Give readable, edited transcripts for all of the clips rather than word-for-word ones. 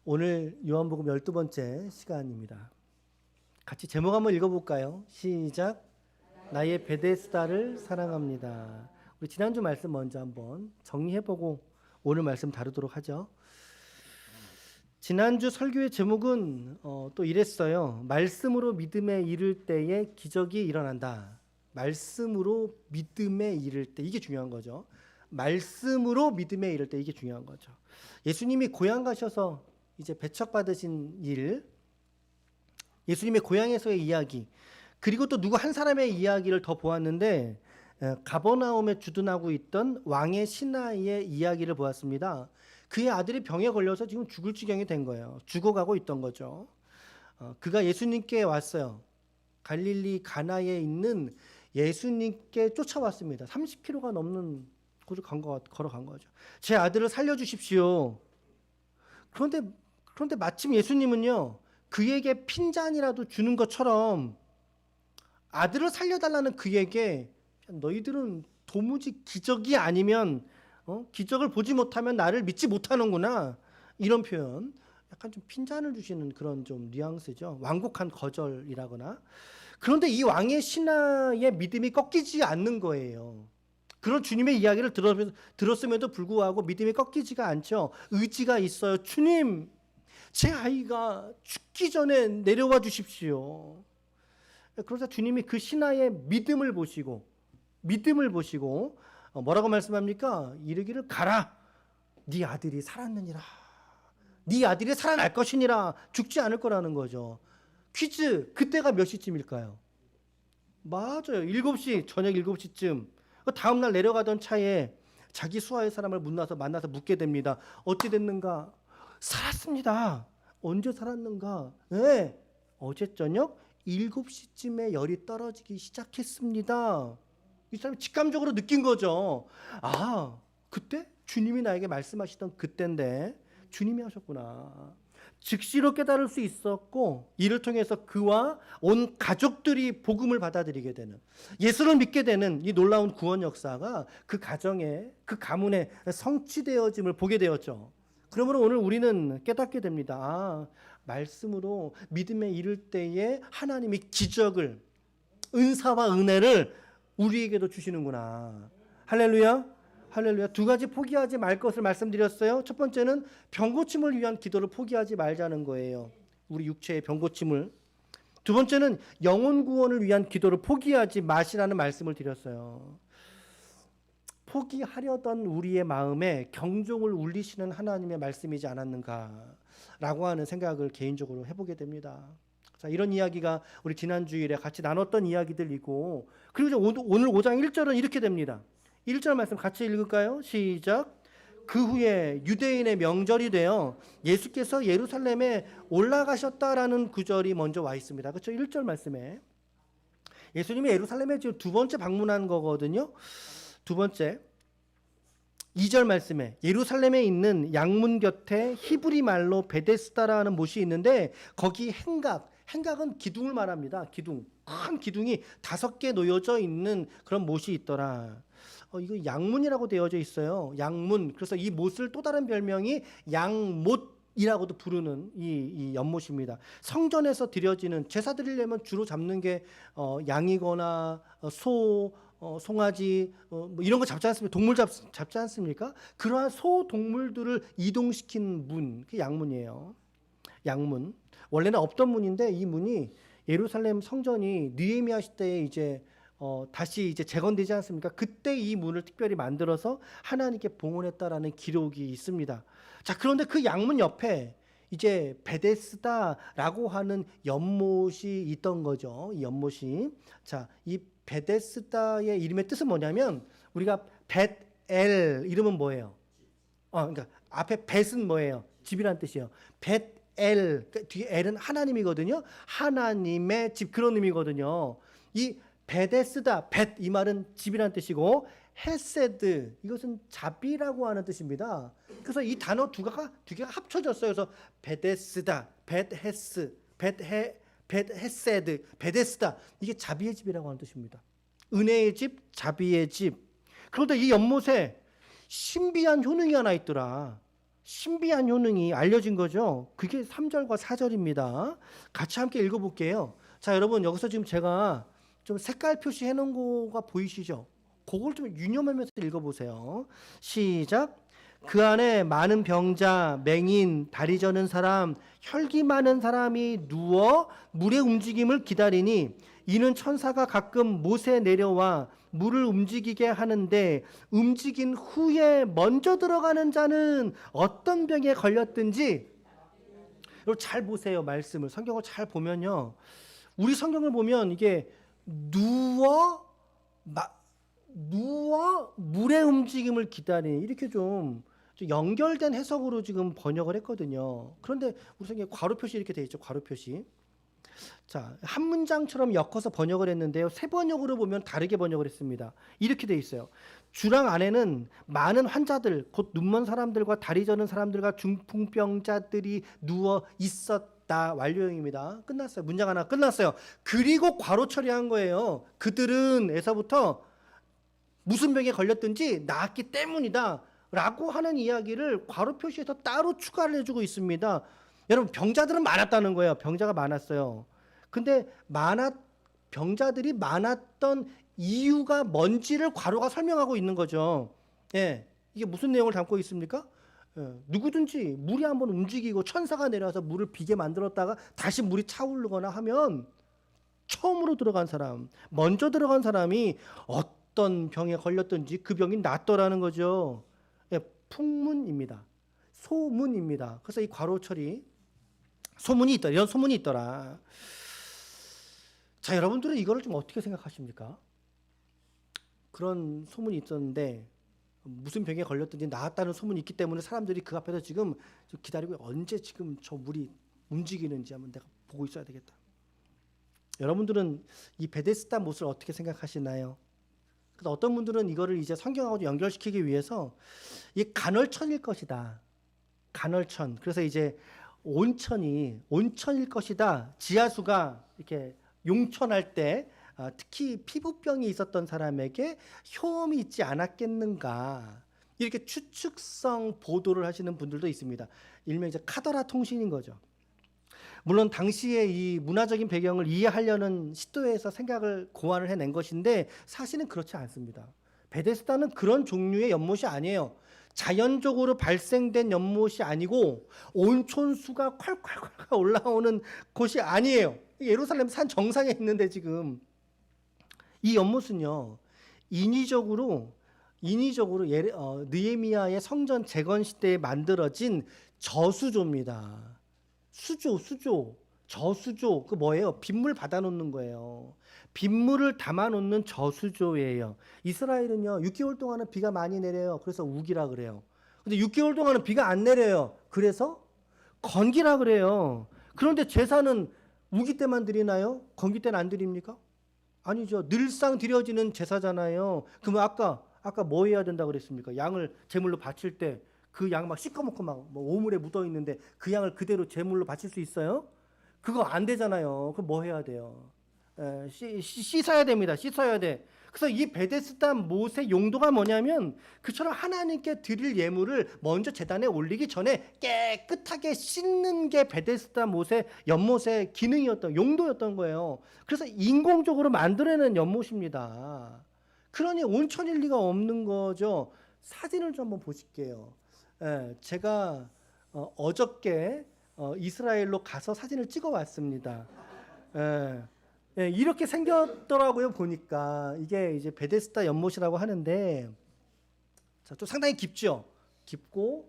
오늘 요한복음 12번째 시간입니다. 같이 제목 한번 읽어볼까요? 시작. 나의 베데스다를 사랑합니다. 우리 지난주 말씀 먼저 한번 정리해보고 오늘 말씀 다루도록 하죠. 지난주 설교의 제목은 또 이랬어요. 말씀으로 믿음에 이를 때에 기적이 일어난다. 말씀으로 믿음에 이를 때, 이게 중요한 거죠. 말씀으로 믿음에 이를 때, 이게 중요한 거죠. 예수님이 고향 가셔서 이제 배척받으신 일, 예수님의 고향에서의 이야기, 그리고 또 누구 한 사람의 이야기를 더 보았는데, 가버나움에 주둔하고 있던 왕의 신하의 이야기를 보았습니다. 그의 아들이 병에 걸려서 지금 죽을 지경이 된 거예요. 죽어가고 있던 거죠. 그가 예수님께 왔어요. 갈릴리 가나에 있는 예수님께 쫓아왔습니다. 30km가 넘는 곳을 걸어간 거죠. 제 아들을 살려주십시오. 그런데 마침 예수님은요, 그에게 핀잔이라도 주는 것처럼 아들을 살려달라는 그에게 너희들은 도무지 기적이 아니면 기적을 보지 못하면 나를 믿지 못하는구나, 이런 표현, 약간 좀 핀잔을 주시는 그런 좀 뉘앙스죠. 완곡한 거절이라거나. 그런데 이 왕의 신하의 믿음이 꺾이지 않는 거예요. 그런 주님의 이야기를 들었음에도 불구하고 믿음이 꺾이지가 않죠. 의지가 있어요. 주님, 제 아이가 죽기 전에 내려와 주십시오. 그러자 주님이 그 신하의 믿음을 보시고 뭐라고 말씀합니까? 이르기를 가라, 네 아들이 살았느니라, 네 아들이 살아날 것이니라, 죽지 않을 거라는 거죠. 퀴즈, 그때가 몇 시쯤일까요? 맞아요, 7시, 저녁 7시쯤. 다음날 내려가던 차에 자기 수하의 사람을 만나서 묻게 됩니다. 어찌 됐는가? 살았습니다. 언제 살았는가? 네, 어제 저녁 7시쯤에 열이 떨어지기 시작했습니다. 이 사람이 직감적으로 느낀 거죠. 아, 그때 주님이 나에게 말씀하시던 그때인데 주님이 하셨구나. 즉시로 깨달을 수 있었고, 이를 통해서 그와 온 가족들이 복음을 받아들이게 되는, 예수를 믿게 되는 이 놀라운 구원 역사가 그 가정에, 그 가문에 성취되어짐을 보게 되었죠. 그러므로 오늘 우리는 깨닫게 됩니다. 아, 말씀으로 믿음에 이를 때에 하나님이 기적을, 은사와 은혜를 우리에게도 주시는구나. 할렐루야. 할렐루야. 두 가지 포기하지 말 것을 말씀드렸어요. 첫 번째는 병고침을 위한 기도를 포기하지 말자는 거예요. 우리 육체의 병고침을. 두 번째는 영혼 구원을 위한 기도를 포기하지 마시라는 말씀을 드렸어요. 포기하려던 우리의 마음에 경종을 울리시는 하나님의 말씀이지 않았는가라고 하는 생각을 개인적으로 해보게 됩니다. 자, 이런 이야기가 우리 지난 주일에 같이 나눴던 이야기들이고, 그리고 오늘 5장 1절은 이렇게 됩니다. 1절 말씀 같이 읽을까요? 시작. 그 후에 유대인의 명절이 되어 예수께서 예루살렘에 올라가셨다라는 구절이 먼저 와 있습니다. 그렇죠? 1절 말씀에 예수님이 예루살렘에 지금 두 번째 방문한 거거든요. 두 번째, 2절 말씀에 예루살렘에 있는 양문 곁에 히브리 말로 베데스다라는 못이 있는데, 거기 행각은 기둥을 말합니다. 기둥, 큰 기둥이 5개 놓여져 있는 그런 못이 있더라. 이거 양문이라고 되어져 있어요. 양문. 그래서 이 못을 또 다른 별명이 양못이라고도 부르는 이 연못입니다. 성전에서 드려지는, 제사 드리려면 주로 잡는 게 양이거나 소, 송아지, 뭐 이런 거 잡지 않습니까? 동물 잡지 않습니까? 그러한 소 동물들을 이동시킨 문, 그게 양문이에요. 양문. 원래는 없던 문인데, 이 문이 예루살렘 성전이 느헤미야 시대에 이제 다시 이제 재건되지 않습니까? 그때 이 문을 특별히 만들어서 하나님께 봉헌했다라는 기록이 있습니다. 자, 그런데 그 양문 옆에 이제 베데스다라고 하는 연못이 있던 거죠. 이 연못이. 자, 이 베데스다의 이름의 뜻은 뭐냐면, 우리가 벳엘 이름은 뭐예요? 그러니까 앞에 벳은 뭐예요? 집이란 뜻이에요. 벳엘, 그러니까 뒤에 엘은 하나님이거든요. 하나님의 집, 그런 의미거든요. 이 베데스다, 벳, 이 말은 집이라는 뜻이고, 헤세드, 이것은 자비라고 하는 뜻입니다. 그래서 이 단어 두 개가 합쳐졌어요. 그래서 베데스다, 벳헤세드, 베데스다, 이게 자비의 집이라고 하는 뜻입니다. 은혜의 집, 자비의 집. 그런데 이 연못에 신비한 효능이 하나 있더라. 신비한 효능이 알려진 거죠. 그게 3절과 4절입니다. 같이 함께 읽어볼게요. 자, 여러분 여기서 지금 제가 좀 색깔 표시해 놓은 거가 보이시죠? 그걸 좀 유념하면서 읽어보세요. 시작. 그 안에 많은 병자, 맹인, 다리 저는 사람, 혈기 많은 사람이 누워 물의 움직임을 기다리니 이는 천사가 가끔 못에 내려와 물을 움직이게 하는데 움직인 후에 먼저 들어가는 자는 어떤 병에 걸렸든지. 여러분 잘 보세요. 말씀을 성경을 잘 보면요. 우리 성경을 보면 이게 누워 물의 움직임을 기다리니 이렇게 좀 연결된 해석으로 지금 번역을 했거든요. 그런데 우리 성경에 괄호 표시 이렇게 돼 있죠. 괄호 표시. 자, 한 문장처럼 엮어서 번역을 했는데요. 새 번역으로 보면 다르게 번역을 했습니다. 이렇게 돼 있어요. 주랑 안에는 많은 환자들, 곧 눈먼 사람들과 다리 저는 사람들과 중풍병자들이 누워 있었다. 완료형입니다. 끝났어요. 문장 하나 끝났어요. 그리고 괄호 처리한 거예요. 그들은 에서부터 무슨 병에 걸렸든지 나았기 때문이다 라고 하는 이야기를 괄호 표시에서 따로 추가를 해주고 있습니다. 여러분 병자들은 많았다는 거예요. 병자가 많았어요. 근데 병자들이 많았던 이유가 뭔지를 괄호가 설명하고 있는 거죠. 예, 이게 무슨 내용을 담고 있습니까? 예, 누구든지 물이 한번 움직이고 천사가 내려와서 물을 비게 만들었다가 다시 물이 차오르거나 하면 처음으로 들어간 사람, 먼저 들어간 사람이 어떤 병에 걸렸든지 그 병이 낫더라는 거죠. 예, 풍문입니다. 소문입니다. 그래서 이 괄호 처리 소문이 있더라. 이런 소문이 있더라. 자, 여러분들은 이거를 좀 어떻게 생각하십니까? 그런 소문이 있었는데 무슨 병에 걸렸든지 나았다는 소문이 있기 때문에 사람들이 그 앞에서 지금 기다리고 언제 지금 저 물이 움직이는지 한번 내가 보고 있어야 되겠다. 여러분들은 이 베데스다 못을 어떻게 생각하시나요? 그래서 어떤 분들은 이거를 이제 성경하고 연결시키기 위해서 이 간헐천일 것이다. 간헐천. 그래서 이제 온천일 것이다. 지하수가 이렇게 용천할 때 특히 피부병이 있었던 사람에게 효험이 있지 않았겠는가. 이렇게 추측성 보도를 하시는 분들도 있습니다. 일명 이제 카더라 통신인 거죠. 물론 당시의 이 문화적인 배경을 이해하려는 시도에서 생각을 고안을 해낸 것인데 사실은 그렇지 않습니다. 베데스다는 그런 종류의 연못이 아니에요. 자연적으로 발생된 연못이 아니고 온천수가 콸콸콸 올라오는 곳이 아니에요. 예루살렘 산 정상에 있는데 지금 이 연못은요 인위적으로 느헤미야의 성전 재건 시대에 만들어진 저수조입니다. 저수조 그 뭐예요? 빗물 받아놓는 거예요. 빗물을 담아놓는 저수조예요. 이스라엘은요 6개월 동안은 비가 많이 내려요. 그래서 우기라 그래요. 근데 6개월 동안은 비가 안 내려요. 그래서 건기라 그래요. 그런데 제사는 우기 때만 드리나요? 건기 때는 안 드립니까? 아니죠. 늘상 드려지는 제사잖아요. 그러면 아까 뭐 해야 된다 그랬습니까? 양을 제물로 바칠 때 그 양 막 씻어먹고 막 뭐 오물에 묻어 있는데 그 양을 그대로 제물로 바칠 수 있어요? 그거 안 되잖아요. 그럼 뭐 해야 돼요? 씻어야 됩니다. 씻어야 돼. 그래서 이 베데스다 못의 용도가 뭐냐면 그처럼 하나님께 드릴 예물을 먼저 제단에 올리기 전에 깨끗하게 씻는 게 베데스다 못의 연못의 용도였던 거예요. 그래서 인공적으로 만들어낸 연못입니다. 그러니 온천일 리가 없는 거죠. 사진을 좀 한번 보실게요. 제가 어저께 이스라엘로 가서 사진을 찍어 왔습니다. 이렇게 생겼더라고요. 보니까 이게 이제 베데스다 연못이라고 하는데 좀 상당히 깊죠. 깊고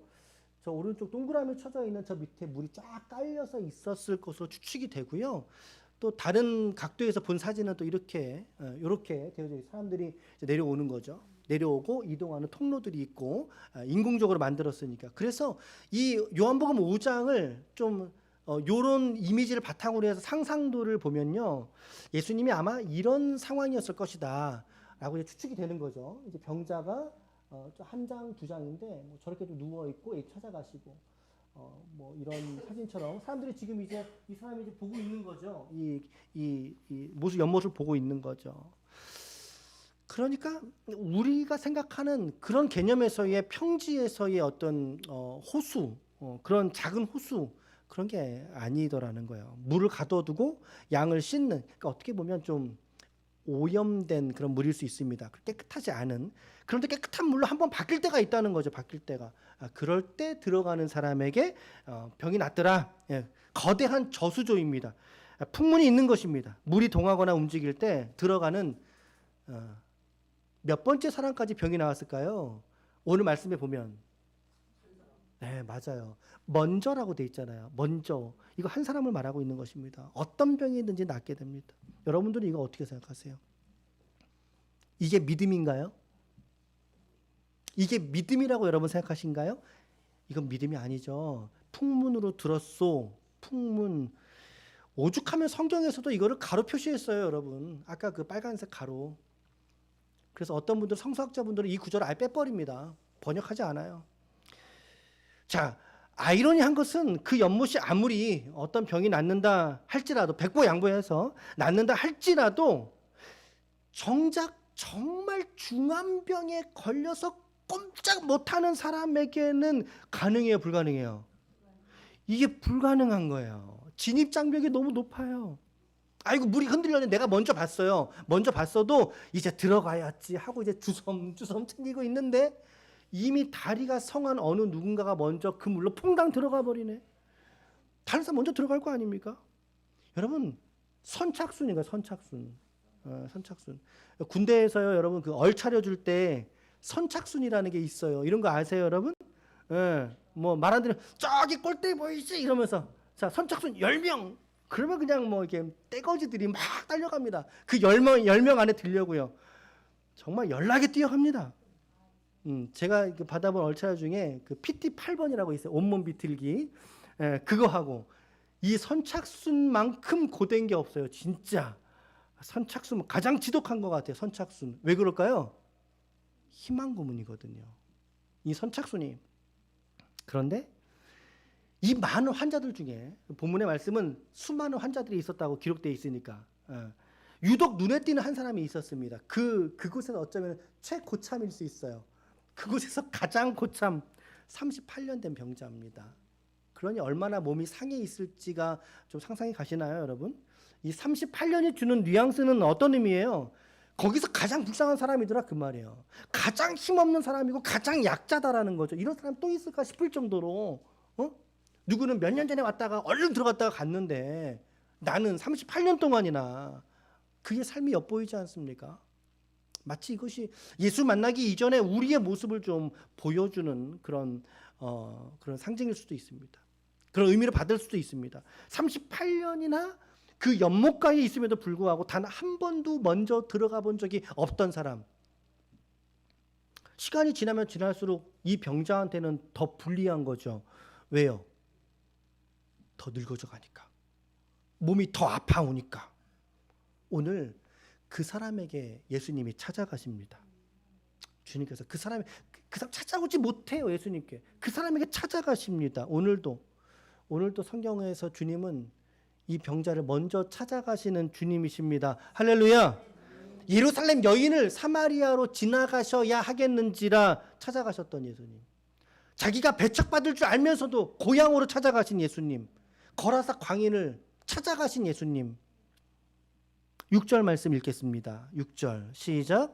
저 오른쪽 동그라미 쳐져 있는 저 밑에 물이 쫙 깔려서 있었을 것으로 추측이 되고요. 또 다른 각도에서 본 사진은 또 이렇게 되어져 있어요. 사람들이 이제 내려오는 거죠. 내려오고 이동하는 통로들이 있고 인공적으로 만들었으니까. 그래서 이 요한복음 5장을 좀 요런 이미지를 바탕으로 해서 상상도를 보면요. 예수님이 아마 이런 상황이었을 것이다 라고 추측이 되는 거죠. 이제 병자가 한 장, 두 장인데 뭐 저렇게 좀 누워있고 찾아가시고 뭐 이런 사진처럼 사람들이 지금 이제 이 사람이 이제 보고 있는 거죠. 이 모습 연못을 보고 있는 거죠. 그러니까 우리가 생각하는 그런 개념에서의 평지에서의 어떤 호수, 그런 작은 호수 그런 게 아니더라는 거예요. 물을 가둬두고 양을 씻는, 그러니까 어떻게 보면 좀 오염된 그런 물일 수 있습니다. 깨끗하지 않은. 그런데 깨끗한 물로 한번 바뀔 때가 있다는 거죠. 바뀔 때가. 그럴 때 들어가는 사람에게 병이 낫더라. 예, 거대한 저수조입니다. 풍문이 있는 것입니다. 물이 동하거나 움직일 때 들어가는 몇 번째 사람까지 병이 나왔을까요? 오늘 말씀에 보면 네, 맞아요. 먼저라고 돼 있잖아요. 먼저. 이거 한 사람을 말하고 있는 것입니다. 어떤 병이 있든지 낫게 됩니다. 여러분들은 이거 어떻게 생각하세요? 이게 믿음인가요? 이게 믿음이라고 여러분 생각하신가요? 이건 믿음이 아니죠. 풍문으로 들었소. 풍문. 오죽하면 성경에서도 이거를 가로 표시했어요, 여러분. 아까 그 빨간색 가로. 그래서 어떤 분들, 성서학자분들은 이 구절을 아예 빼버립니다. 번역하지 않아요. 자, 아이러니한 것은 그 연못이 아무리 어떤 병이 낫는다 할지라도, 백보양보해서 낫는다 할지라도 정작 정말 중한 병에 걸려서 꼼짝 못하는 사람에게는 가능해요, 불가능해요? 이게 불가능한 거예요. 진입장벽이 너무 높아요. 아이고, 물이 흔들렸는데 내가 먼저 봤어요. 먼저 봤어도 이제 들어가야지 하고 이제 주섬주섬 챙기고 있는데 이미 다리가 성한 어느 누군가가 먼저 그 물로 퐁당 들어가 버리네. 다른 사람 먼저 들어갈 거 아닙니까? 여러분, 선착순인가요? 선착순. 선착순. 군대에서요, 여러분 그 얼차려줄 때 선착순이라는 게 있어요. 이런 거 아세요, 여러분? 뭐 말 안 들으면 저기 꼴대 보이지? 이러면서 자, 선착순 10명. 그러면 그냥 뭐 이렇게 떼거지들이 막 달려갑니다. 그 10명 안에 들려고요. 정말 연락에 뛰어갑니다. 제가 받아본 얼차려 중에 그 PT 8번이라고 있어요. 온몸 비틀기. 그거 하고 이 선착순만큼 고된 게 없어요. 진짜. 선착순 가장 지독한 것 같아요. 선착순. 왜 그럴까요? 희망 고문이거든요. 이 선착순이. 그런데 이 많은 환자들 중에 본문의 말씀은 수많은 환자들이 있었다고 기록되어 있으니까 유독 눈에 띄는 한 사람이 있었습니다. 그곳에서 어쩌면 최고참일 수 있어요. 그곳에서 가장 고참 38년 된 병자입니다. 그러니 얼마나 몸이 상해 있을지가 좀 상상이 가시나요, 여러분? 이 38년이 주는 뉘앙스는 어떤 의미예요? 거기서 가장 불쌍한 사람이더라 그 말이에요. 가장 힘없는 사람이고 가장 약자다라는 거죠. 이런 사람 또 있을까 싶을 정도로 누구는 몇 년 전에 왔다가 얼른 들어갔다가 갔는데 나는 38년 동안이나 그게 삶이 엿보이지 않습니까? 마치 이것이 예수 만나기 이전에 우리의 모습을 좀 보여주는 그런 상징일 수도 있습니다. 그런 의미를 받을 수도 있습니다. 38년이나 그 연못가에 있음에도 불구하고 단 한 번도 먼저 들어가 본 적이 없던 사람. 시간이 지나면 지날수록 이 병자한테는 더 불리한 거죠. 왜요? 더 늙어져 가니까. 몸이 더 아파오니까. 오늘 그 사람에게 예수님이 찾아가십니다. 주님께서 그 사람 찾아오지 못해요. 예수님께. 그 사람에게 찾아가십니다. 오늘도 성경에서 주님은 이 병자를 먼저 찾아가시는 주님이십니다. 할렐루야. 예루살렘 여인을 사마리아로 지나가셔야 하겠는지라 찾아가셨던 예수님. 자기가 배척받을 줄 알면서도 고향으로 찾아가신 예수님. 거라사 광인을 찾아가신 예수님. 6절 말씀 읽겠습니다. 6절 시작.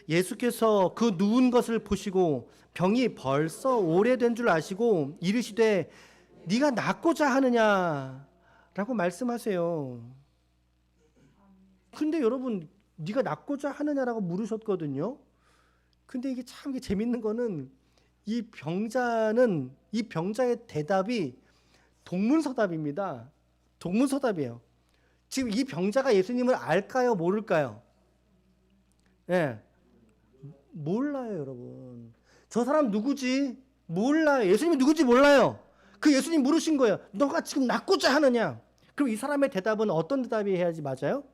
예수께서 그 누운 것을 보시고 병이 벌써 오래된 줄 아시고 이르시되 네가 낫고자 하느냐 라고 말씀하세요. 근데 여러분 네가 낫고자 하느냐라고 물으셨거든요. 근데 이게 참 재밌는 거는 이 병자의 대답이 동문서답입니다. 동문서답이에요. 지금 이 병자가 예수님을 알까요? 모를까요? 네. 몰라요, 여러분. 저 사람 누구지? 몰라요. 예수님이 누구지 몰라요. 그 예수님 물으신 거예요. 너가 지금 낫고자 하느냐? 그럼 이 사람의 대답은 어떤 대답이 해야지 맞아요?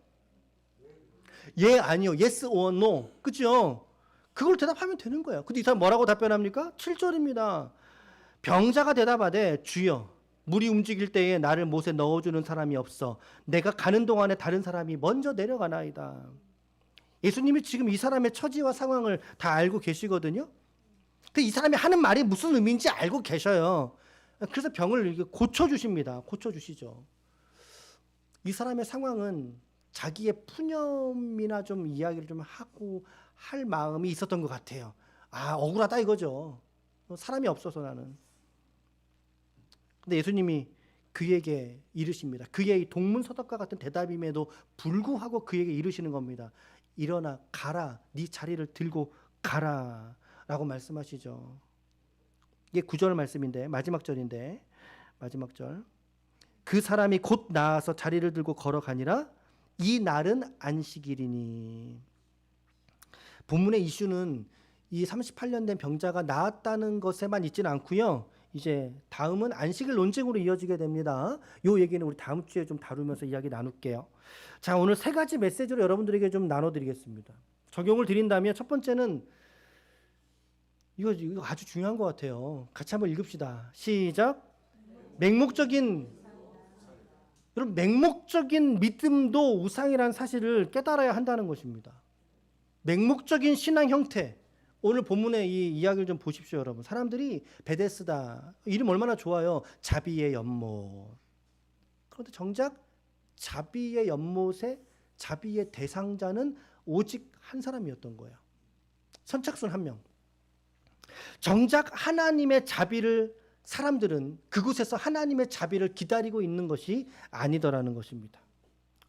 예, 아니요. Yes or no. 그죠? 그걸 대답하면 되는 거예요. 근데 이 사람 뭐라고 답변합니까? 7절입니다. 병자가 대답하되 주여 물이 움직일 때에 나를 못에 넣어주는 사람이 없어 내가 가는 동안에 다른 사람이 먼저 내려가나이다. 예수님이 지금 이 사람의 처지와 상황을 다 알고 계시거든요. 근데 이 사람이 하는 말이 무슨 의미인지 알고 계셔요. 그래서 병을 이렇게 고쳐주십니다. 고쳐주시죠. 이 사람의 상황은 자기의 푸념이나 좀 이야기를 좀 하고 할 마음이 있었던 것 같아요. 아, 억울하다 이거죠. 사람이 없어서 나는. 근데 예수님이 그에게 이르십니다. 그의 동문서답과 같은 대답임에도 불구하고 그에게 이르시는 겁니다. 일어나 가라. 네 자리를 들고 가라. 라고 말씀하시죠. 이게 9절 말씀인데 마지막 절인데 마지막 절. 그 사람이 곧 나아서 자리를 들고 걸어가니라. 이 날은 안식일이니. 본문의 이슈는 이 38년 된 병자가 나았다는 것에만 있지는 않고요. 이제 다음은 안식일 논쟁으로 이어지게 됩니다. 이 얘기는 우리 다음 주에 좀 다루면서 이야기 나눌게요. 자, 오늘 세 가지 메시지로 여러분들에게 좀 나눠드리겠습니다. 적용을 드린다면 첫 번째는 이거 아주 중요한 것 같아요. 같이 한번 읽읍시다. 시작. 여러분 맹목적인 믿음도 우상이라는 사실을 깨달아야 한다는 것입니다. 맹목적인 신앙 형태. 오늘 본문의 이 이야기를 좀 보십시오, 여러분. 사람들이 베데스다 이름 얼마나 좋아요. 자비의 연못. 그런데 정작 자비의 연못의 자비의 대상자는 오직 한 사람이었던 거예요. 선착순 한 명. 정작 하나님의 자비를 사람들은 그곳에서 하나님의 자비를 기다리고 있는 것이 아니더라는 것입니다.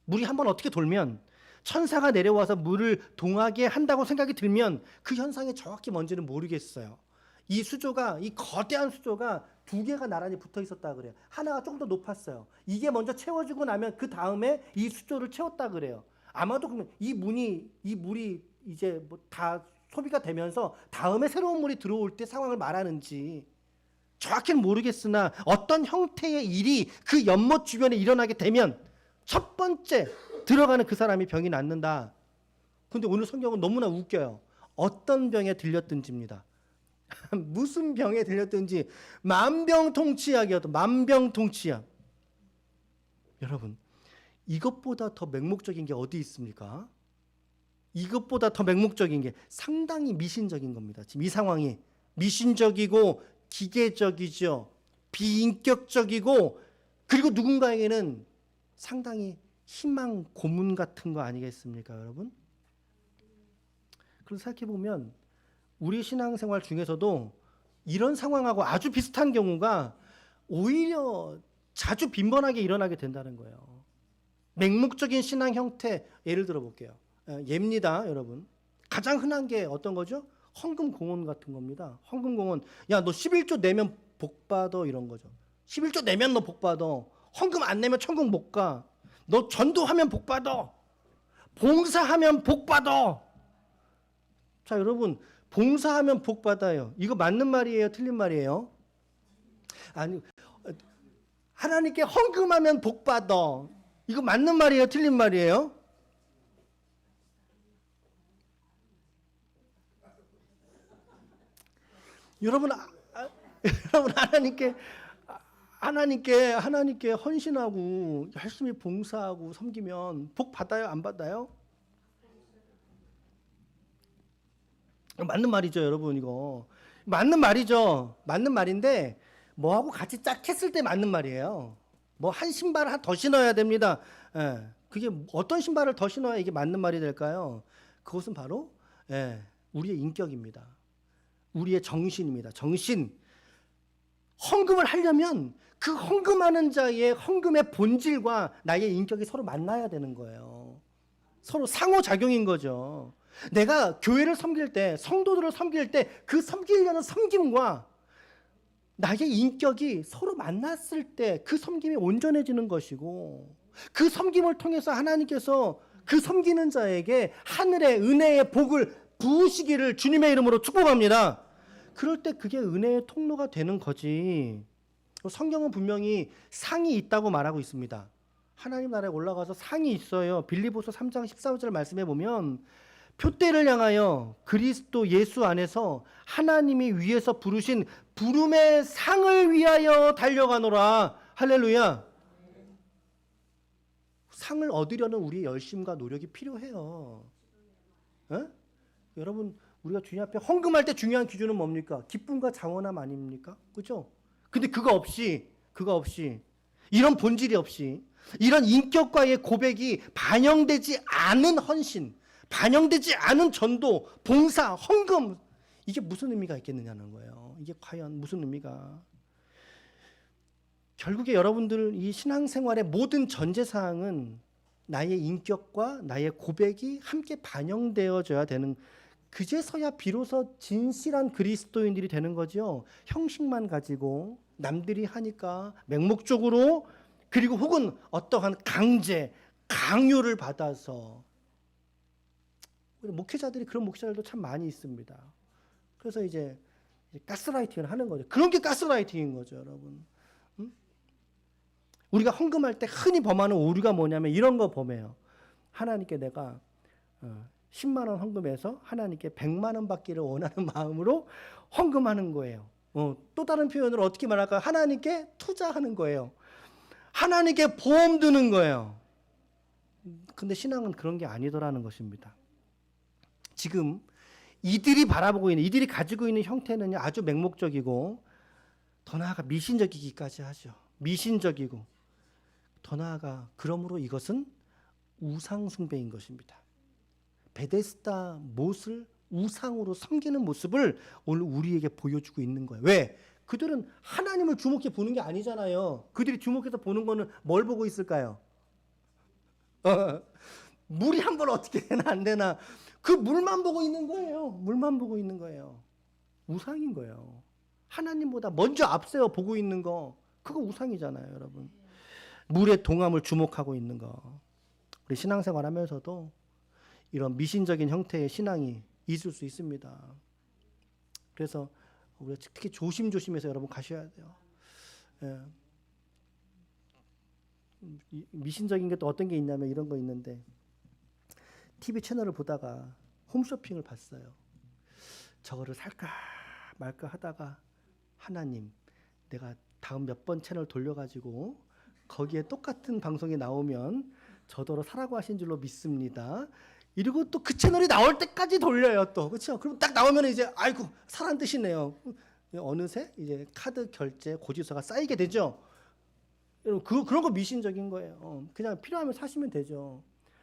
물이 한번 어떻게 돌면 천사가 내려와서 물을 동하게 한다고 생각이 들면 그 현상이 정확히 뭔지는 모르겠어요. 이 수조가, 이 거대한 수조가 두 개가 나란히 붙어 있었다 그래요. 하나가 조금 더 높았어요. 이게 먼저 채워지고 나면 그 다음에 이 수조를 채웠다 그래요. 아마도 그러면 이 물이 이제 뭐 다 소비가 되면서 다음에 새로운 물이 들어올 때 상황을 말하는지 정확히는 모르겠으나 어떤 형태의 일이 그 연못 주변에 일어나게 되면 첫 번째 들어가는 그 사람이 병이 낫는다. 근데 오늘 성경은 너무나 웃겨요. 어떤 병에 들렸든지입니다. 무슨 병에 들렸든지 만병통치약이었던 만병통치약. 여러분 이것보다 더 맹목적인 게 어디 있습니까? 이것보다 더 맹목적인 게 상당히 미신적인 겁니다. 지금 이 상황이 미신적이고 기계적이죠. 비인격적이고 그리고 누군가에게는 상당히 희망 고문 같은 거 아니겠습니까, 여러분? 그래서 생각해보면 우리 신앙생활 중에서도 이런 상황하고 아주 비슷한 경우가 오히려 자주 빈번하게 일어나게 된다는 거예요. 맹목적인 신앙 형태 예를 들어 볼게요. 예입니다, 여러분. 가장 흔한 게 어떤 거죠? 헌금 공헌 같은 겁니다. 헌금 공헌. 야, 너 11조 내면 복 받아 이런 거죠. 11조 내면 너 복 받아. 헌금 안 내면 천국 못 가. 너 전도하면 복 받아. 봉사하면 복 받아. 자, 여러분, 봉사하면 복 받아요. 이거 맞는 말이에요? 틀린 말이에요? 아니, 하나님께 헌금하면 복 받아. 이거 맞는 말이에요? 틀린 말이에요? 여러분, 여러분 하나님께 헌신하고 열심히 봉사하고 섬기면 복 받아요? 안 받아요? 맞는 말이죠, 여러분. 이거 맞는 말이죠. 맞는 말인데 뭐하고 같이 짝했을 때 맞는 말이에요. 뭐 한 신발을 더 신어야 됩니다. 예, 그게 어떤 신발을 더 신어야 이게 맞는 말이 될까요? 그것은 바로 우리의 인격입니다. 우리의 정신입니다. 정신. 헌금을 하려면 그 헌금하는 자의 헌금의 본질과 나의 인격이 서로 만나야 되는 거예요. 서로 상호작용인 거죠. 내가 교회를 섬길 때, 성도들을 섬길 때 그 섬기려는 섬김과 나의 인격이 서로 만났을 때 그 섬김이 온전해지는 것이고 그 섬김을 통해서 하나님께서 그 섬기는 자에게 하늘의 은혜의 복을 부으시기를 주님의 이름으로 축복합니다. 그럴 때 그게 은혜의 통로가 되는 거지. 성경은 분명히 상이 있다고 말하고 있습니다. 하나님 나라에 올라가서 상이 있어요. 빌립보서 3장 14절 말씀해 보면 표대를 향하여 그리스도 예수 안에서 하나님이 위에서 부르신 부름의 상을 위하여 달려가노라. 할렐루야. 상을 얻으려는 우리의 열심과 노력이 필요해요. 어? 여러분 우리가 주님 앞에 헌금할 때 중요한 기준은 뭡니까? 기쁨과 장원함 아닙니까? 그렇죠? 근데 그거 없이 이런 본질이 없이 이런 인격과의 고백이 반영되지 않은 헌신, 반영되지 않은 전도, 봉사, 헌금, 이게 무슨 의미가 있겠느냐는 거예요. 이게 과연 무슨 의미가? 결국에 여러분들 이 신앙생활의 모든 전제사항은 나의 인격과 나의 고백이 함께 반영되어져야 되는, 그제서야 비로소 진실한 그리스도인들이 되는 거죠. 형식만 가지고 남들이 하니까 맹목적으로, 그리고 혹은 어떠한 강제, 강요를 받아서. 목회자들이 그런 목회자들도 참 많이 있습니다. 그래서 이제 가스라이팅을 하는 거죠. 그런 게 가스라이팅인 거죠, 여러분. 우리가 헌금할 때 흔히 범하는 오류가 뭐냐면 이런 거 범해요. 하나님께 내가 10만 원 헌금해서 하나님께 100만 원 받기를 원하는 마음으로 헌금하는 거예요. 또 다른 표현으로 어떻게 말할까? 하나님께 투자하는 거예요. 하나님께 보험 드는 거예요. 근데 신앙은 그런 게 아니더라는 것입니다. 지금 이들이 바라보고 있는, 이들이 가지고 있는 형태는 아주 맹목적이고 더 나아가 미신적이기까지 하죠. 미신적이고 더 나아가 그러므로 이것은 우상 숭배인 것입니다. 베데스다 못을 우상으로 섬기는 모습을 오늘 우리에게 보여주고 있는 거예요. 왜? 그들은 하나님을 주목해 보는 게 아니잖아요. 그들이 주목해서 보는 거는 뭘 보고 있을까요? 물이 한 번 어떻게 되나 안 되나, 그 물만 보고 있는 거예요. 물만 보고 있는 거예요. 우상인 거예요. 하나님보다 먼저 앞세워 보고 있는 거, 그거 우상이잖아요, 여러분. 물의 동함을 주목하고 있는 거. 우리 신앙생활 하면서도 이런 미신적인 형태의 신앙이 있을 수 있습니다. 그래서 우리가 특히 조심조심해서 여러분 가셔야 돼요. 예. 미신적인 게 또 어떤 게 있냐면 이런 거 있는데, TV 채널을 보다가 홈쇼핑을 봤어요. 저거를 살까 말까 하다가 하나님, 내가 다음 몇 번 채널 돌려가지고 거기에 똑같은 방송이 나오면 저더러 사라고 하신 줄로 믿습니다. 이러고 또 그 채널이 나올 때까지 돌려요, 또. 그렇죠? 그럼 딱 나오면 이제 아이고 사란 뜻이네요. 어느새 이제 카드 결제 고지서가 쌓이게 되죠. 그런 거 미신적인 거예요. 그냥 필요하면 사시면 되죠.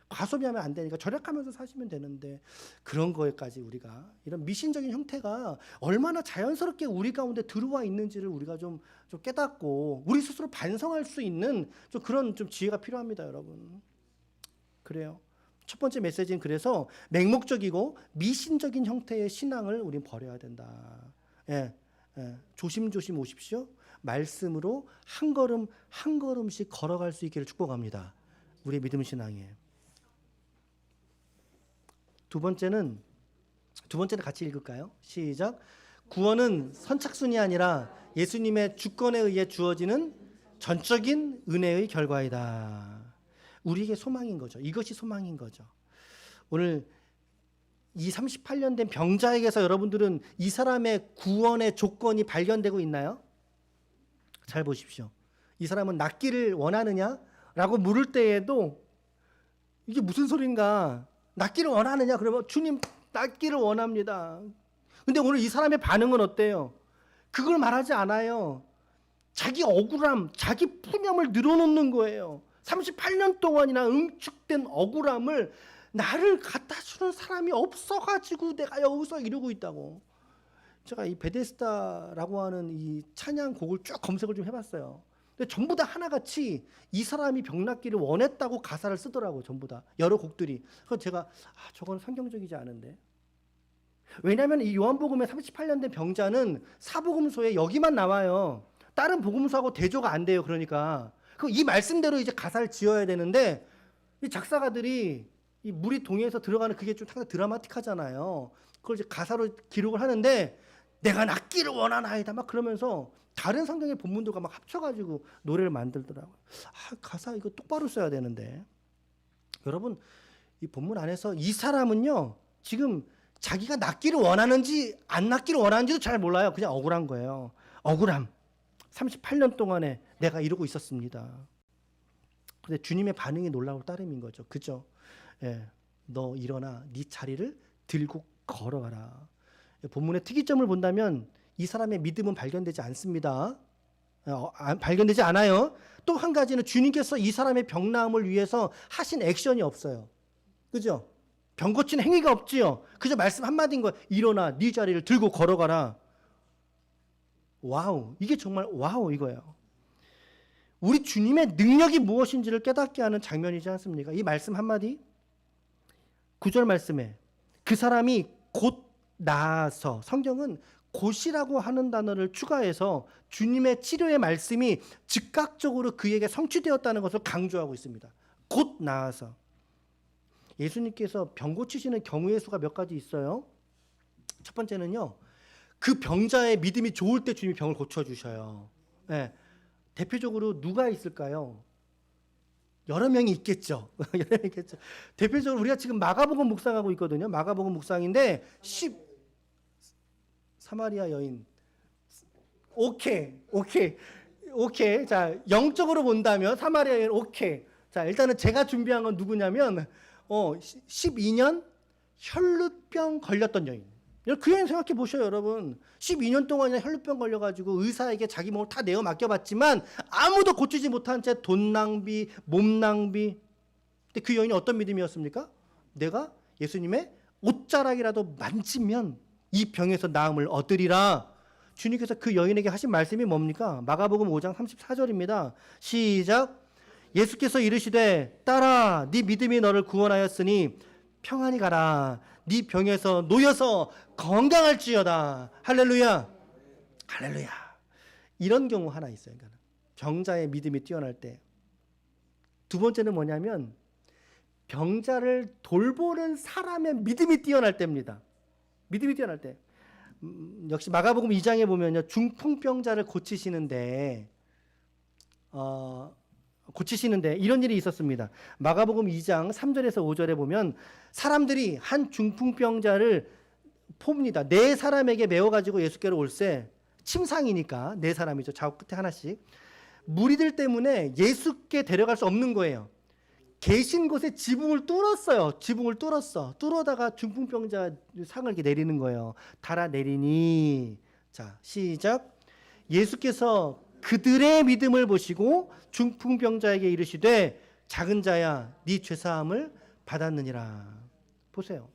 과소비하면 안 되니까 절약하면서 사시면 되는데, 그런 거에까지 우리가 이런 미신적인 형태가 얼마나 자연스럽게 우리 가운데 들어와 있는지를 우리가 좀 깨닫고 우리 스스로 반성할 수 있는 그런 지혜가 필요합니다, 여러분. 그래요. 첫 번째 메시지는 그래서 맹목적이고 미신적인 형태의 신앙을 우린 버려야 된다. 예, 조심조심 오십시오. 말씀으로 한 걸음 한 걸음씩 걸어갈 수 있기를 축복합니다. 우리의 믿음 신앙에. 두 번째는 같이 읽을까요? 시작. 구원은 선착순이 아니라 예수님의 주권에 의해 주어지는 전적인 은혜의 결과이다. 우리에게 소망인 거죠. 이것이 소망인 거죠. 오늘 이 38년 된 병자에게서 여러분들은 이 사람의 구원의 조건이 발견되고 있나요? 잘 보십시오. 이 사람은 낫기를 원하느냐? 라고 물을 때에도 이게 무슨 소린가? 낫기를 원하느냐? 그러면 주님, 낫기를 원합니다. 근데 오늘 이 사람의 반응은 어때요? 그걸 말하지 않아요. 자기 억울함, 자기 푸념을 늘어놓는 거예요. 38년 동안이나 응축된 억울함을, 나를 갖다 주는 사람이 없어가지고 내가 여기서 이러고 있다고. 제가 이 베데스다라고 하는 이 찬양곡을 쭉 검색을 좀 해봤어요. 근데 전부 다 하나같이 이 사람이 병 낫기를 원했다고 가사를 쓰더라고요. 전부 다 여러 곡들이. 그래서 제가 저건 성경적이지 않은데. 왜냐하면 이 요한복음의 38년 된 병자는 사복음서에 여기만 나와요. 다른 복음서하고 대조가 안 돼요. 그러니까 이 말씀대로 이제 가사를 지어야 되는데, 이 작사가들이 이 물이 동해에서 들어가는 그게 좀 상당히 드라마틱하잖아요. 그걸 이제 가사로 기록을 하는데, 내가 낫기를 원하나이다 막 그러면서 다른 성경의 본문들과 막 합쳐가지고 노래를 만들더라고요. 가사 이거 똑바로 써야 되는데. 여러분, 이 본문 안에서 이 사람은요, 지금 자기가 낫기를 원하는지 안 낫기를 원하는지도 잘 몰라요. 그냥 억울한 거예요. 억울함. 38년 동안에 내가 이러고 있었습니다. 근데 주님의 반응이 놀라울 따름인 거죠. 그죠? 예, 너 일어나 네 자리를 들고 걸어가라. 본문의 특이점을 본다면 이 사람의 믿음은 발견되지 않습니다. 발견되지 않아요. 또 한 가지는 주님께서 이 사람의 병 나음을 위해서 하신 액션이 없어요. 그죠? 병 고치는 행위가 없지요. 그저 말씀 한마디인 거예요. 일어나 네 자리를 들고 걸어가라. 와우, 이게 정말 와우 이거예요. 우리 주님의 능력이 무엇인지를 깨닫게 하는 장면이지 않습니까? 이 말씀 한마디, 9절 말씀에 그 사람이 곧 나아서, 성경은 곧이라고 하는 단어를 추가해서 주님의 치료의 말씀이 즉각적으로 그에게 성취되었다는 것을 강조하고 있습니다. 곧 나아서. 예수님께서 병 고치시는 경우의 수가 몇 가지 있어요. 첫 번째는요, 그 병자의 믿음이 좋을 때 주님이 병을 고쳐주셔요. 네. 대표적으로 누가 있을까요? 여러 명이 있겠죠. 여러 명이 있겠죠. 대표적으로 우리가 지금 마가복음 묵상하고 있거든요. 마가복음 묵상인데 사마리아 여인. 오케이. 자, 영적으로 본다면 사마리아 여인 오케이. 자, 일단은 제가 준비한 건 누구냐면 12년 혈루병 걸렸던 여인. 그 여인 생각해 보셔요, 여러분. 12년 동안이나 혈루병 걸려가지고 의사에게 자기 몸을 다 내어 맡겨봤지만 아무도 고치지 못한 채 돈 낭비, 몸 낭비. 근데 그 여인이 어떤 믿음이었습니까? 내가 예수님의 옷자락이라도 만지면 이 병에서 나음을 얻으리라. 주님께서 그 여인에게 하신 말씀이 뭡니까? 마가복음 5장 34절입니다. 시작. 예수께서 이르시되 딸아 네 믿음이 너를 구원하였으니 평안히 가라. 네 병에서 놓여서 건강할지어다. 할렐루야. 할렐루야. 이런 경우 하나 있어요. 그러니까 병자의 믿음이 뛰어날 때. 두 번째는 뭐냐면 병자를 돌보는 사람의 믿음이 뛰어날 때입니다. 믿음이 뛰어날 때. 역시 마가복음 2장에 보면요, 중풍병자를 고치시는데 이런 일이 있었습니다. 마가복음 2장 3절에서 5절에 보면 사람들이 한 중풍병자를 봅니다. 네 사람에게 메워가지고 예수께로 올세. 침상이니까 네 사람이죠. 좌우 끝에 하나씩. 무리들 때문에 예수께 데려갈 수 없는 거예요. 계신 곳에 지붕을 뚫었어요. 지붕을 뚫었어. 뚫어다가 중풍병자 상을 이렇게 내리는 거예요. 달아내리니. 자, 시작. 예수께서 그들의 믿음을 보시고 중풍병자에게 이르시되 작은 자야 네 죄사함을 받았느니라. 보세요.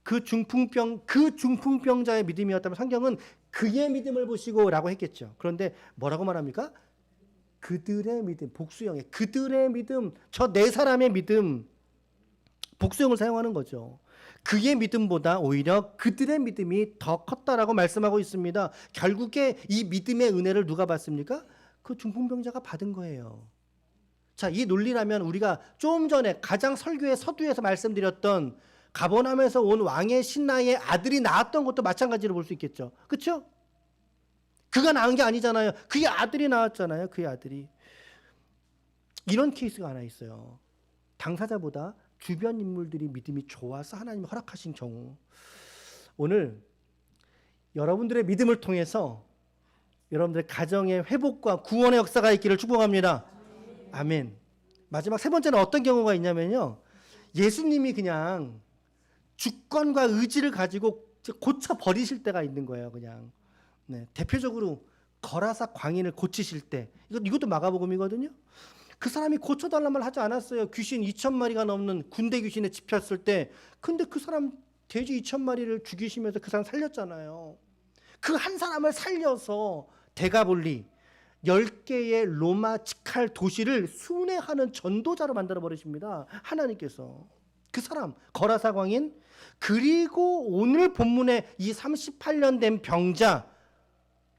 그 중풍병자의 믿음이었다면 성경은 그의 믿음을 보시고 라고 했겠죠. 그런데 뭐라고 말합니까? 그들의 믿음, 복수형의 그들의 믿음, 저 네 사람의 믿음, 복수형을 사용하는 거죠. 그의 믿음보다 오히려 그들의 믿음이 더 컸다라고 말씀하고 있습니다. 결국에 이 믿음의 은혜를 누가 받습니까? 그 중풍병자가 받은 거예요. 자, 이 논리라면 우리가 좀 전에 가장 설교의 서두에서 말씀드렸던 가버나움에서 온 왕의 신하의 아들이 낳았던 것도 마찬가지로 볼 수 있겠죠. 그렇죠? 그가 낳은 게 아니잖아요. 그의 아들이 낳았잖아요. 그의 아들이. 이런 케이스가 하나 있어요. 당사자보다 주변 인물들이 믿음이 좋아서 하나님이 허락하신 경우. 오늘 여러분들의 믿음을 통해서 여러분들의 가정의 회복과 구원의 역사가 있기를 축복합니다. 아멘. 마지막 세 번째는 어떤 경우가 있냐면요, 예수님이 그냥 주권과 의지를 가지고 고쳐 버리실 때가 있는 거예요. 그냥. 네, 대표적으로 거라사 광인을 고치실 때, 이것도 마가복음이거든요. 그 사람이 고쳐달란 말 하지 않았어요. 귀신 2,000마리가 넘는 군대 귀신에 집혔을 때. 근데 그 사람 돼지 2,000마리를 죽이시면서 그 사람 살렸잖아요. 그 한 사람을 살려서 데가볼리 10개의 로마 직할 도시를 순회하는 전도자로 만들어 버리십니다. 하나님께서. 그 사람 거라사 광인, 그리고 오늘 본문에 이 38년 된 병자,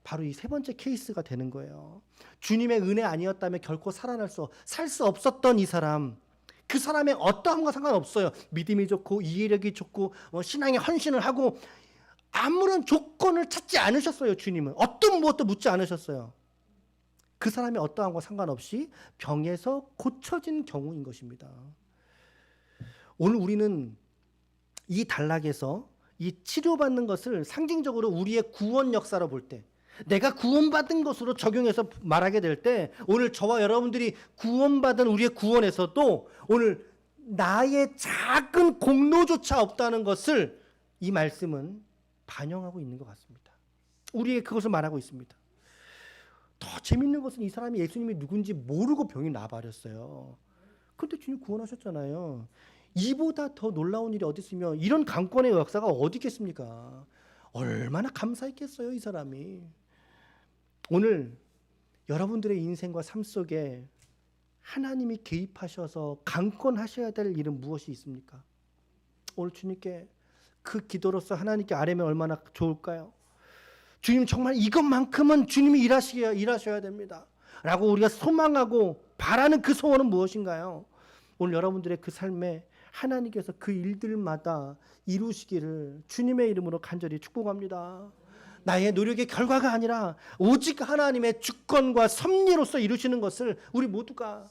바로 이 세 번째 케이스가 되는 거예요. 주님의 은혜 아니었다면 결코 살 수 없었던 이 사람. 그 사람의 어떠함과 상관없어요. 믿음이 좋고 이해력이 좋고 신앙에 헌신을 하고 아무런 조건을 찾지 않으셨어요. 주님은 어떤 무엇도 묻지 않으셨어요. 그 사람의 어떠함과 상관없이 병에서 고쳐진 경우인 것입니다. 오늘 우리는 이 단락에서 이 치료받는 것을 상징적으로 우리의 구원 역사로 볼 때, 내가 구원받은 것으로 적용해서 말하게 될 때, 오늘 저와 여러분들이 구원받은 우리의 구원에서도 오늘 나의 작은 공로조차 없다는 것을 이 말씀은 반영하고 있는 것 같습니다. 우리에게 그것을 말하고 있습니다. 더 재밌는 것은 이 사람이 예수님이 누군지 모르고 병이 나버렸어요. 그런데 주님 구원하셨잖아요. 이보다 더 놀라운 일이 어디 있으며 이런 강권의 역사가 어디 있겠습니까? 얼마나 감사했겠어요, 이 사람이. 오늘 여러분들의 인생과 삶 속에 하나님이 개입하셔서 강권하셔야 될 일은 무엇이 있습니까? 오늘 주님께 그 기도로서 하나님께 아뢰면 얼마나 좋을까요? 주님, 정말 이것만큼은 주님이 일하셔야 됩니다 라고 우리가 소망하고 바라는 그 소원은 무엇인가요? 오늘 여러분들의 그 삶에 하나님께서 그 일들마다 이루시기를 주님의 이름으로 간절히 축복합니다. 나의 노력의 결과가 아니라 오직 하나님의 주권과 섭리로서 이루시는 것을 우리 모두가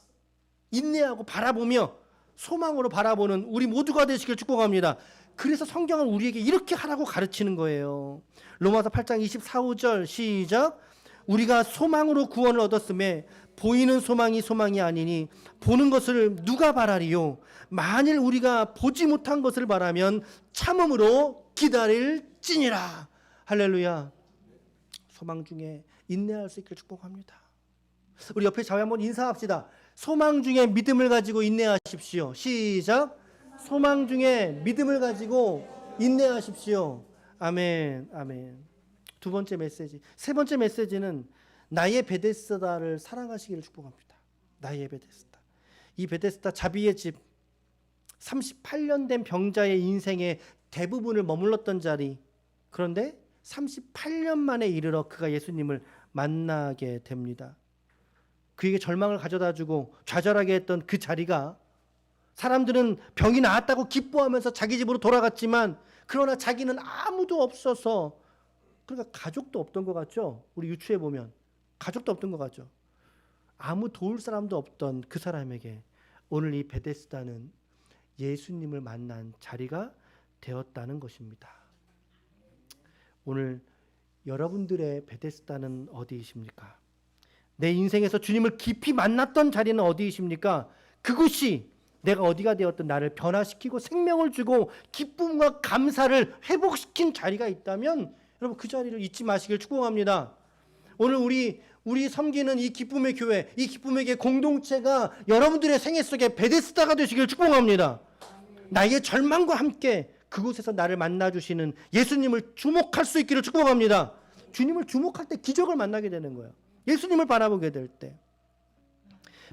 인내하고 바라보며 소망으로 바라보는 우리 모두가 되시길 축복합니다. 그래서 성경은 우리에게 이렇게 하라고 가르치는 거예요. 로마서 8장 24, 5절 시작. 우리가 소망으로 구원을 얻었음에 보이는 소망이 아니니 보는 것을 누가 바라리요? 만일 우리가 보지 못한 것을 바라면 참음으로 기다릴지니라. 할렐루야. 소망 중에 인내할 수 있기를 축복합니다. 우리 옆에 좌우 한번 인사합시다. 소망 중에 믿음을 가지고 인내하십시오. 시작. 소망 중에 믿음을 가지고 인내하십시오. 아멘, 아멘. 두 번째 메시지. 세 번째 메시지는 나의 베데스다를 사랑하시기를 축복합니다. 나의 베데스다. 이 베데스다 자비의 집, 38년 된 병자의 인생의 대부분을 머물렀던 자리. 그런데 38년 만에 이르러 그가 예수님을 만나게 됩니다. 그에게 절망을 가져다주고 좌절하게 했던 그 자리가, 사람들은 병이 나았다고 기뻐하면서 자기 집으로 돌아갔지만 그러나 자기는 아무도 없어서, 그러니까 가족도 없던 것 같죠. 우리 유추해 보면 가족도 없던 것 같죠. 아무 도울 사람도 없던 그 사람에게 오늘 이 베데스다는 예수님을 만난 자리가 되었다는 것입니다. 오늘 여러분들의 베데스다는 어디이십니까? 내 인생에서 주님을 깊이 만났던 자리는 어디이십니까? 그곳이 내가 어디가 되었든 나를 변화시키고 생명을 주고 기쁨과 감사를 회복시킨 자리가 있다면 여러분 그 자리를 잊지 마시길 축복합니다. 오늘 우리 섬기는 이 기쁨의 교회, 이 기쁨의 교회 공동체가 여러분들의 생애 속에 베데스다가 되시길 축복합니다. 나의 절망과 함께 그곳에서 나를 만나주시는 예수님을 주목할 수 있기를 축복합니다. 주님을 주목할 때 기적을 만나게 되는 거예요. 예수님을 바라보게 될 때.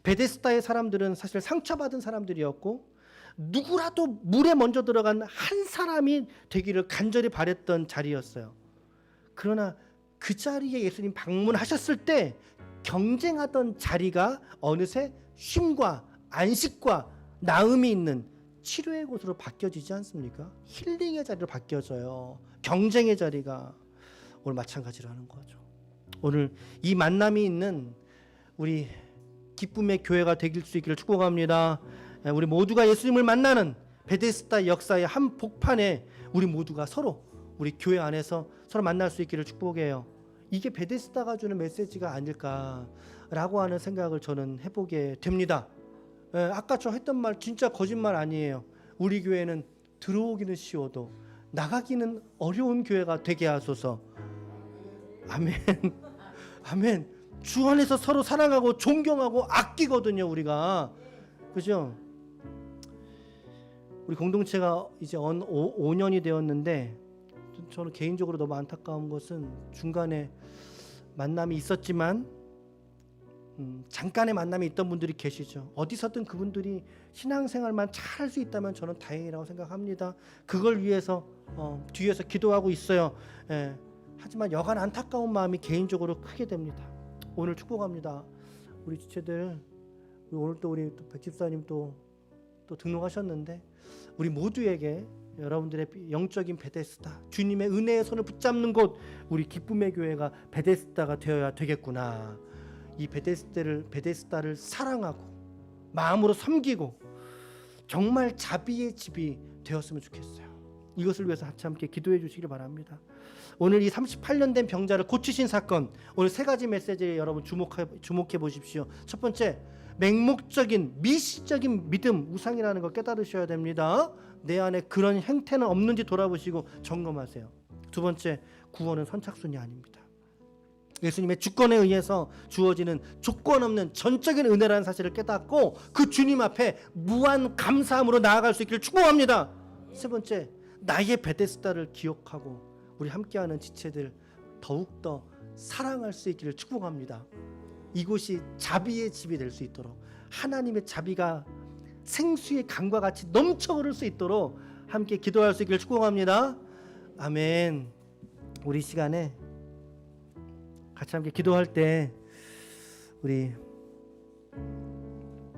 베데스다의 사람들은 사실 상처받은 사람들이었고 누구라도 물에 먼저 들어간 한 사람이 되기를 간절히 바랬던 자리였어요. 그러나 그 자리에 예수님 방문하셨을 때 경쟁하던 자리가 어느새 쉼과 안식과 나음이 있는 치료의 곳으로 바뀌어지지 않습니까? 힐링의 자리로 바뀌어져요. 경쟁의 자리가 오늘 마찬가지라는 거죠. 오늘 이 만남이 있는 우리 기쁨의 교회가 되길 수 있기를 축복합니다. 우리 모두가 예수님을 만나는 베데스다 역사의 한 복판에 우리 모두가 서로 우리 교회 안에서 서로 만날 수 있기를 축복해요. 이게 베데스다가 주는 메시지가 아닐까라고 하는 생각을 저는 해보게 됩니다. 아까 저 했던 말 진짜 거짓말 아니에요. 우리 교회는 들어오기는 쉬워도 나가기는 어려운 교회가 되게 하소서. 아멘. 아멘. 주 안에서 서로 사랑하고 존경하고 아끼거든요, 우리가. 그죠? 우리 공동체가 이제 5년이 되었는데 저는 개인적으로 너무 안타까운 것은 중간에 만남이 있었지만 잠깐의 만남이 있던 분들이 계시죠. 어디서든 그분들이 신앙생활만 잘 할 수 있다면 저는 다행이라고 생각합니다. 그걸 위해서 뒤에서 기도하고 있어요. 하지만 여간 안타까운 마음이 개인적으로 크게 됩니다. 오늘 축복합니다. 우리 지체들, 오늘 또 우리 백집사님 또 등록하셨는데 우리 모두에게 여러분들의 영적인 베데스다, 주님의 은혜의 손을 붙잡는 곳, 우리 기쁨의 교회가 베데스다가 되어야 되겠구나. 이 베데스다를 사랑하고 마음으로 섬기고 정말 자비의 집이 되었으면 좋겠어요. 이것을 위해서 함께 기도해 주시길 바랍니다. 오늘 이 38년 된 병자를 고치신 사건, 오늘 세 가지 메시지에 여러분 주목해 보십시오. 첫 번째, 맹목적인 미시적인 믿음, 우상이라는 걸 깨달으셔야 됩니다. 내 안에 그런 행태는 없는지 돌아보시고 점검하세요. 두 번째, 구원은 선착순이 아닙니다. 예수님의 주권에 의해서 주어지는 조건 없는 전적인 은혜라는 사실을 깨닫고 그 주님 앞에 무한 감사함으로 나아갈 수 있기를 축복합니다. 세 번째, 나의 베데스다를 기억하고 우리 함께하는 지체들 더욱더 사랑할 수 있기를 축복합니다. 이곳이 자비의 집이 될 수 있도록, 하나님의 자비가 생수의 강과 같이 넘쳐 흐를 수 있도록 함께 기도할 수 있기를 축복합니다. 아멘. 우리 시간에 같이 함께 기도할 때 우리